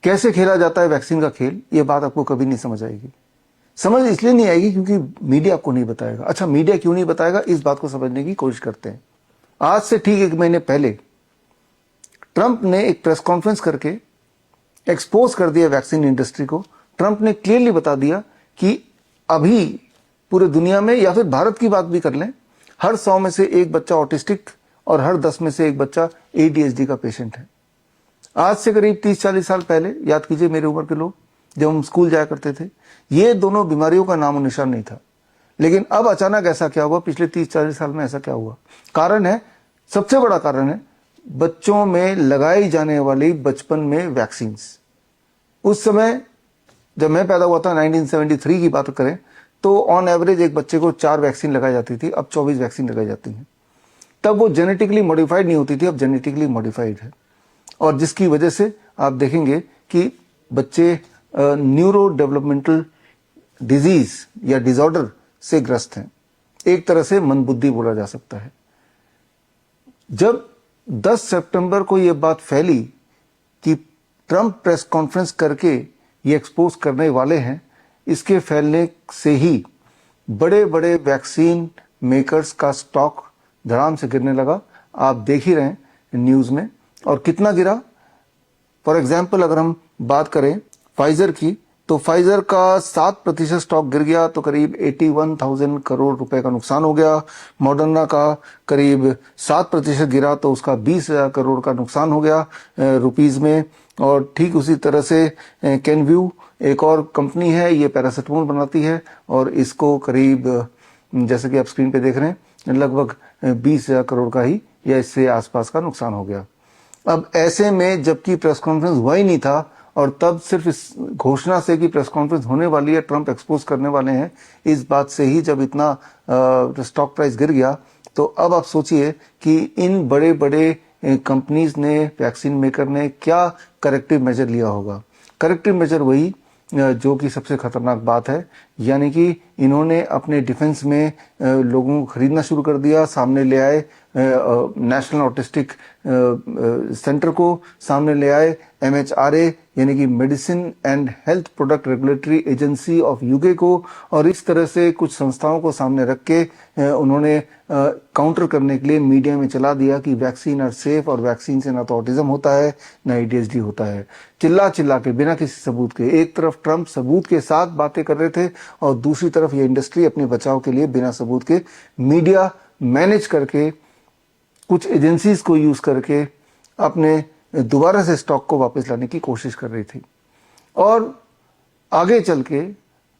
कैसे खेला जाता है वैक्सीन का खेल, ये बात आपको कभी नहीं समझ आएगी। समझ इसलिए नहीं आएगी क्योंकि मीडिया आपको नहीं बताएगा। अच्छा, मीडिया क्यों नहीं बताएगा, इस बात को समझने की कोशिश करते हैं। आज से ठीक 1 महीने पहले ट्रंप ने एक प्रेस कॉन्फ्रेंस करके एक्सपोज कर दिया वैक्सीन इंडस्ट्री को। ट्रंप ने क्लियरली बता दिया कि अभी पूरे दुनिया में, या फिर भारत की बात भी कर लें, हर 100 में से एक बच्चा ऑटिस्टिक और हर 10 में से एक बच्चा ADHD का पेशेंट है। आज से करीब 30-40 साल पहले, याद कीजिए मेरी उम्र के लोग, जब हम स्कूल जाया करते थे, ये दोनों बीमारियों का नामो निशान नहीं था। लेकिन अब अचानक ऐसा क्या हुआ, पिछले 30-40 साल में ऐसा क्या हुआ? कारण है, सबसे बड़ा कारण है बच्चों में लगाई जाने वाली बचपन में वैक्सीन। उस समय जब मैं पैदा हुआ था, 1973 की बात करें, तो ऑन एवरेज एक बच्चे को 4 वैक्सीन लगाई जाती थी। अब 24 वैक्सीन लगाई जाती हैं। तब वो जेनेटिकली मॉडिफाइड नहीं होती थी, अब जेनेटिकली मॉडिफाइड है। और जिसकी वजह से आप देखेंगे कि बच्चे न्यूरो डेवलपमेंटल डिजीज या डिसऑर्डर से ग्रस्त हैं। एक तरह से मंदबुद्धि बोला जा सकता है। जब 10 सितंबर को यह बात फैली कि ट्रंप प्रेस कॉन्फ्रेंस करके ये एक्सपोज करने वाले हैं, इसके फैलने से ही बड़े बड़े वैक्सीन मेकर्स का स्टॉक धड़ाम से गिरने लगा। आप देख ही रहे हैं न्यूज में। और कितना गिरा? फॉर एग्जाम्पल अगर हम बात करें फाइजर की, तो फाइजर का 7% स्टॉक गिर गया, तो करीब 81,000 करोड़ रुपए का नुकसान हो गया। मॉडर्ना का करीब 7% गिरा, तो उसका 20,000 करोड़ का नुकसान हो गया रुपीज में। और ठीक उसी तरह से कैनव्यू एक और कंपनी है, ये पैरासिटामोल बनाती है, और इसको करीब, जैसे कि आप स्क्रीन पे देख रहे हैं, लगभग 20,000 करोड़ का ही या इससे आसपास का नुकसान हो गया। अब ऐसे में जबकि प्रेस कॉन्फ्रेंस हुआ ही नहीं था, और तब सिर्फ इस घोषणा से कि प्रेस कॉन्फ्रेंस होने वाली है, ट्रंप एक्सपोज करने वाले हैं, इस बात से ही जब इतना स्टॉक प्राइस गिर गया, तो अब आप सोचिए कि इन बड़े बड़े कंपनीज ने, वैक्सीन मेकर ने क्या करेक्टिव मेजर लिया होगा। करेक्टिव मेजर वही जो कि सबसे खतरनाक बात है, यानी कि इन्होंने अपने डिफेंस में लोगों को खरीदना शुरू कर दिया। सामने ले आए नेशनल ऑटिस्टिक सेंटर को, सामने ले आए MHRA यानी कि medicine and health product regulatory agency of UK को, और इस तरह से कुछ संस्थाओं को सामने रख के उन्होंने काउंटर करने के लिए मीडिया में चला दिया कि वैक्सीन आर सेफ, और वैक्सीन से ना तो ऑटिज्म होता है ना ADHD होता है। चिल्ला चिल्ला के, बिना किसी सबूत के, एक तरफ ट्रंप सबूत के साथ बातें कर रहे थे, और दूसरी तरफ ये इंडस्ट्री अपने बचाव के लिए बिना सबूत के मीडिया मैनेज करके, कुछ एजेंसीज को यूज करके अपने दोबारा से स्टॉक को वापस लाने की कोशिश कर रही थी। और आगे चल के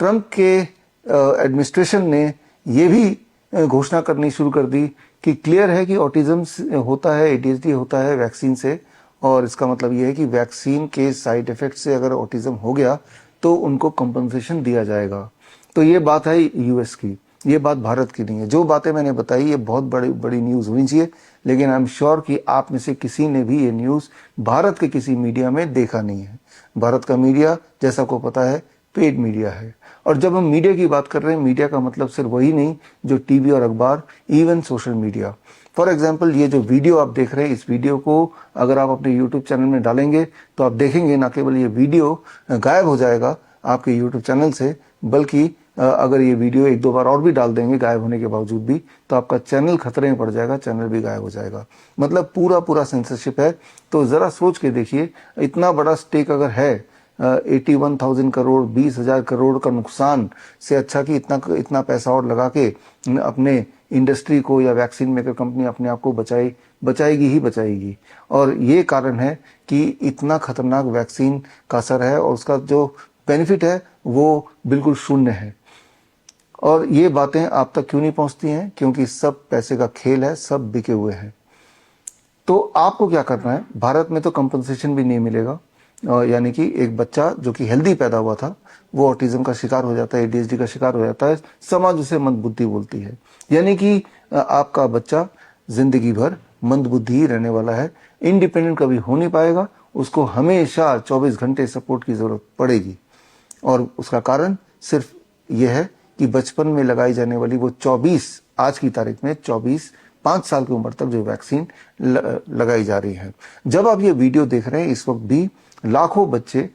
ट्रंप के एडमिनिस्ट्रेशन ने यह भी घोषणा करनी शुरू कर दी कि क्लियर है कि ऑटिज्म होता है, ADHD होता है वैक्सीन से, और इसका मतलब यह है कि वैक्सीन के साइड इफेक्ट से अगर ऑटिज्म हो गया तो उनको कंपनसेशन दिया जाएगा। तो ये बात है US की, ये बात भारत की नहीं है। जो बातें मैंने बताई ये बहुत बड़ी बड़ी न्यूज होनी चाहिए, लेकिन आई एम श्योर कि आप में से किसी ने भी ये न्यूज भारत के किसी मीडिया में देखा नहीं है। भारत का मीडिया, जैसा को पता है, पेड मीडिया है। और जब हम मीडिया की बात कर रहे हैं, मीडिया का मतलब सिर्फ वही नहीं जो टीवी और अखबार, even social media. For example, ये जो वीडियो आप देख रहे हैं, इस वीडियो को अगर आप अपने यूट्यूब चैनल में डालेंगे तो आप देखेंगे ना केवल ये वीडियो गायब हो जाएगा आपके यूट्यूब चैनल से, बल्कि अगर ये वीडियो 1-2 बार और भी डाल देंगे गायब होने के बावजूद भी, तो आपका चैनल खतरे में पड़ जाएगा, चैनल भी गायब हो जाएगा। मतलब पूरा सेंसरशिप है। तो जरा सोच के देखिए, इतना बड़ा स्टेक अगर है, 81,000 करोड़, 20,000 करोड़ का नुकसान से अच्छा कि इतना पैसा और लगा के अपने इंडस्ट्री को या वैक्सीन मेकर कंपनी अपने आप को बचाएगी ही बचाएगी। और ये कारण है कि इतना खतरनाक वैक्सीन का असर है, और उसका जो बेनिफिट है वो बिल्कुल शून्य है। और ये बातें आप तक क्यों नहीं पहुंचती हैं? क्योंकि सब पैसे का खेल है, सब बिके हुए हैं। तो आपको क्या करना है? भारत में तो कंपनसेशन भी नहीं मिलेगा, यानी कि एक बच्चा जो कि हेल्दी पैदा हुआ था वो ऑटिज्म का शिकार हो जाता है, ADHD का शिकार हो जाता है, समाज उसे मंदबुद्धि बोलती है। यानी कि आपका बच्चा जिंदगी भर मंदबुद्धि ही रहने वाला है, इंडिपेंडेंट कभी हो नहीं पाएगा, उसको हमेशा 24 घंटे सपोर्ट की जरूरत पड़ेगी। और उसका कारण सिर्फ यह है कि बचपन में लगाई जाने वाली वो 24, आज की तारीख में 5 साल की उम्र तक जो वैक्सीन लगाई जा रही है। जब आप ये वीडियो देख रहे हैं, इस वक्त भी लाखों बच्चे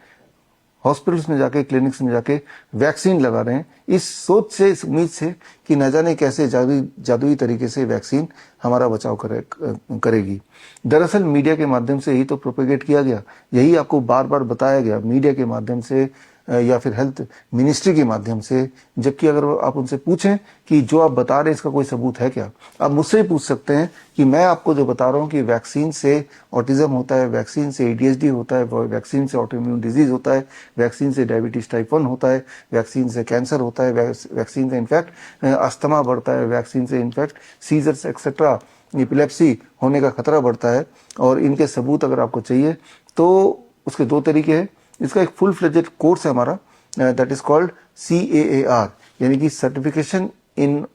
हॉस्पिटल्स में जाके, क्लिनिक्स में जाके वैक्सीन लगा रहे हैं, इस सोच से, इस उम्मीद से कि न जाने कैसे जादुई तरीके से वैक्सीन हमारा बचाव करेगी। दरअसल मीडिया के माध्यम से यही तो प्रोपेगेट किया गया, यही आपको बार बार बताया गया मीडिया के माध्यम से या फिर हेल्थ मिनिस्ट्री के माध्यम से। जबकि अगर आप उनसे पूछें कि जो आप बता रहे हैं इसका कोई सबूत है क्या, आप मुझसे ही पूछ सकते हैं कि मैं आपको जो बता रहा हूं कि वैक्सीन से ऑटिज्म होता है, वैक्सीन से एडीएचडी होता है, वैक्सीन से ऑटोइम्यून डिजीज होता है, वैक्सीन से डायबिटीज टाइप 1 होता है, वैक्सीन से कैंसर होता है, वैक्सीन से इनफैक्ट अस्थमा बढ़ता है, वैक्सीन से इनफैक्ट सीजर्स एक्सेट्रा एपिलेप्सी होने का खतरा बढ़ता है। और इनके सबूत अगर आपको चाहिए तो उसके दो तरीके हैं। इसका एक फुल फ्लेजेड कोर्स है हमारा, दैट इज कॉल्ड CAAR, यानी कि certification in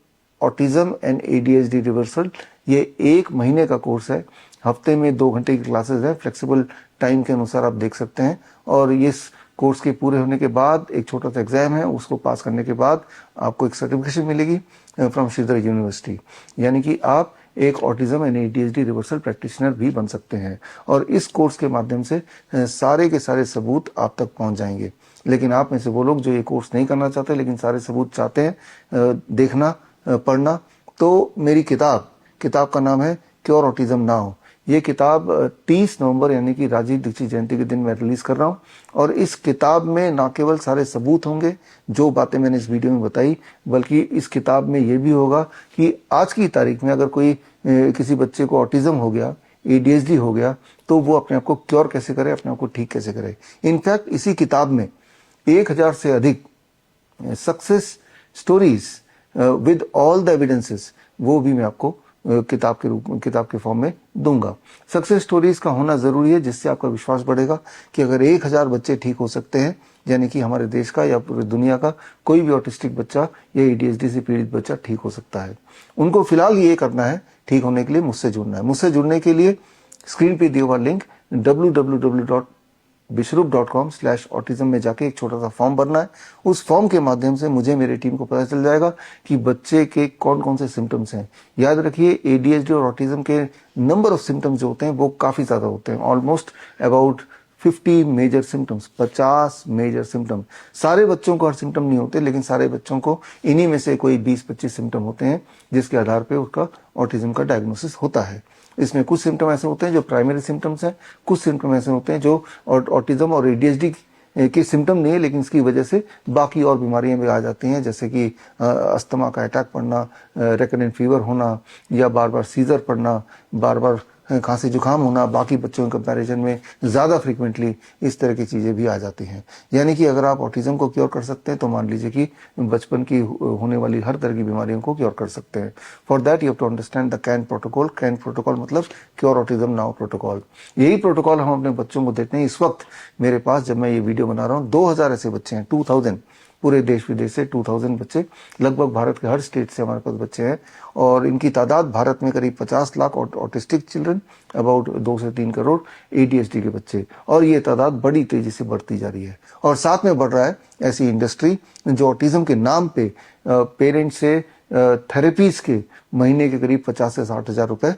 autism and ADHD reversal. ये 1 महीने का कोर्स है, हफ्ते में 2 घंटे की क्लासेस है, फ्लेक्सिबल टाइम के अनुसार आप देख सकते हैं। और इस कोर्स के पूरे होने के बाद एक छोटा सा एग्जाम है, उसको पास करने के बाद आपको एक सर्टिफिकेशन मिलेगी फ्रॉम श्रीधर यूनिवर्सिटी, यानी कि आप एक autism and ADHD reversal practitioner भी बन सकते हैं। और इस कोर्स के माध्यम से सारे के सारे सबूत आप तक पहुंच जाएंगे। लेकिन आप में से वो लोग जो ये कोर्स नहीं करना चाहते लेकिन सारे सबूत चाहते हैं देखना, पढ़ना, तो मेरी किताब का नाम है क्योर ऑटिज्म नाउ। ये किताब 30 नवंबर यानी कि राजीव दीक्षित जयंती के दिन मैं रिलीज कर रहा हूं। और इस किताब में न केवल सारे सबूत होंगे जो बातें मैंने इस वीडियो में बताई, बल्कि इस किताब में ये भी होगा कि आज की तारीख में अगर कोई किसी बच्चे को ऑटिज्म हो गया, ADHD हो गया, तो वो अपने आप को क्योर कैसे करे, अपने आप को ठीक कैसे करे। इनफैक्ट इसी किताब में 1000 से अधिक success stories with all the evidences, वो भी मैं आपको किताब के फॉर्म में दूंगा। सक्सेस स्टोरीज का होना जरूरी है, जिससे आपका विश्वास बढ़ेगा कि अगर 1000 बच्चे ठीक हो सकते हैं, यानी कि हमारे देश का या पूरी दुनिया का कोई भी ऑटिस्टिक बच्चा या ADHD से पीड़ित बच्चा ठीक हो सकता है। उनको फिलहाल ये करना है, ठीक होने के लिए मुझसे जुड़ना है। मुझसे जुड़ने के लिए स्क्रीन पे दिया हुआ लिंक www.bishrup.com/autism में जाके एक छोटा सा फॉर्म भरना है। उस फॉर्म के माध्यम से मुझे, मेरी टीम को पता चल जाएगा कि बच्चे के कौन कौन से सिम्टम्स हैं। याद रखिए, ADHD और ऑटिज्म के नंबर ऑफ सिम्टम्स जो होते हैं वो काफी ज्यादा होते हैं, almost about 50 major symptoms, 50 major symptom. सारे बच्चों को हर सिम्टम नहीं होते, लेकिन सारे बच्चों को इन्हीं में से कोई 20-25 सिम्टम होते हैं जिसके आधार पर उसका ऑटिज्म का डायग्नोसिस होता है। इसमें कुछ सिम्टम ऐसे होते हैं जो प्राइमरी सिम्टम्स हैं, कुछ सिम्टम ऐसे होते हैं जो ऑटिज्म और ADHD के सिम्टम नहीं है, लेकिन इसकी वजह से बाकी और बीमारियां भी आ जाती हैं, जैसे कि अस्थमा का अटैक पड़ना, रेकरेंट फीवर होना, या बार बार सीजर पड़ना, बार बार खांसी जुकाम होना, बाकी बच्चों के कंपैरिजन में ज्यादा फ्रीक्वेंटली इस तरह की चीजें भी आ जाती हैं। यानी कि अगर आप ऑटिज्म को क्योर कर सकते हैं तो मान लीजिए कि बचपन की होने वाली हर तरह की बीमारियों को क्योर कर सकते हैं। For that you have to understand the CAN protocol. CAN protocol मतलब क्योर ऑटिज्म नाउ प्रोटोकॉल। यही प्रोटोकॉल हम अपने बच्चों को देते हैं। इस वक्त मेरे पास, जब मैं ये वीडियो बना रहा हूँ, 2000 ऐसे बच्चे हैं, 2000 पूरे देश विदेश से 2000 बच्चे, लगभग भारत के हर स्टेट से हमारे पास बच्चे हैं। और इनकी तादाद भारत में करीब 50 लाख ऑटिस्टिक चिल्ड्रन, अबाउट 2 से 3 करोड़ ADHD के बच्चे, और ये तादाद बड़ी तेजी से बढ़ती जा रही है। और साथ में बढ़ रहा है ऐसी इंडस्ट्री जो ऑटिज्म के नाम पे पेरेंट्स से थेरेपीज के महीने के करीब 50 से 60 हजार रुपए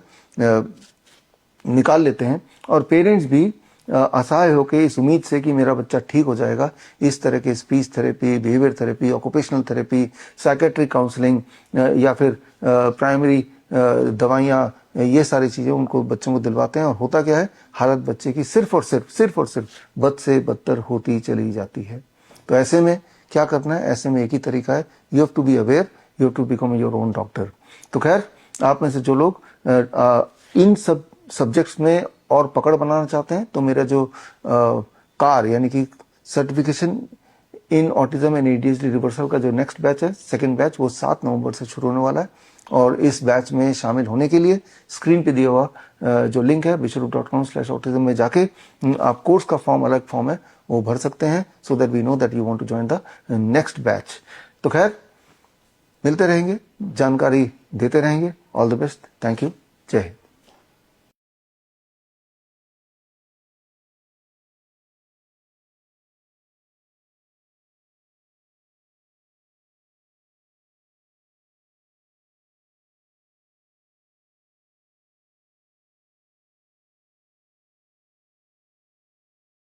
निकाल लेते हैं। और पेरेंट्स भी असहाय होकर इस उम्मीद से कि मेरा बच्चा ठीक हो जाएगा, इस तरह के speech therapy, behaviour therapy, occupational therapy, psychiatric counselling या फिर प्राइमरी दवाइयाँ, ये सारी चीजें उनको, बच्चों को दिलवाते हैं। और होता क्या है, हालत बच्चे की सिर्फ और सिर्फ बद से बदतर होती चली जाती है। तो ऐसे में क्या करना है? ऐसे में एक ही तरीका है, you have to be aware, you have to become your own doctor. तो खैर, आप में से जो लोग इन सब सब्जेक्ट्स में और पकड़ बनाना चाहते हैं, तो मेरा जो कार यानी कि certification in autism and ADHD reversal का जो नेक्स्ट बैच है, सेकंड बैच, वो 7 नवंबर से शुरू होने वाला है। और इस बैच में शामिल होने के लिए स्क्रीन पे दिया हुआ जो लिंक है bishrup.com/autism में जाके आप कोर्स का फॉर्म, अलग फॉर्म है, वो भर सकते हैं, so that we know that you want to join the next batch. तो खैर, मिलते रहेंगे, जानकारी देते रहेंगे। All the best, thank you, जय हिंद।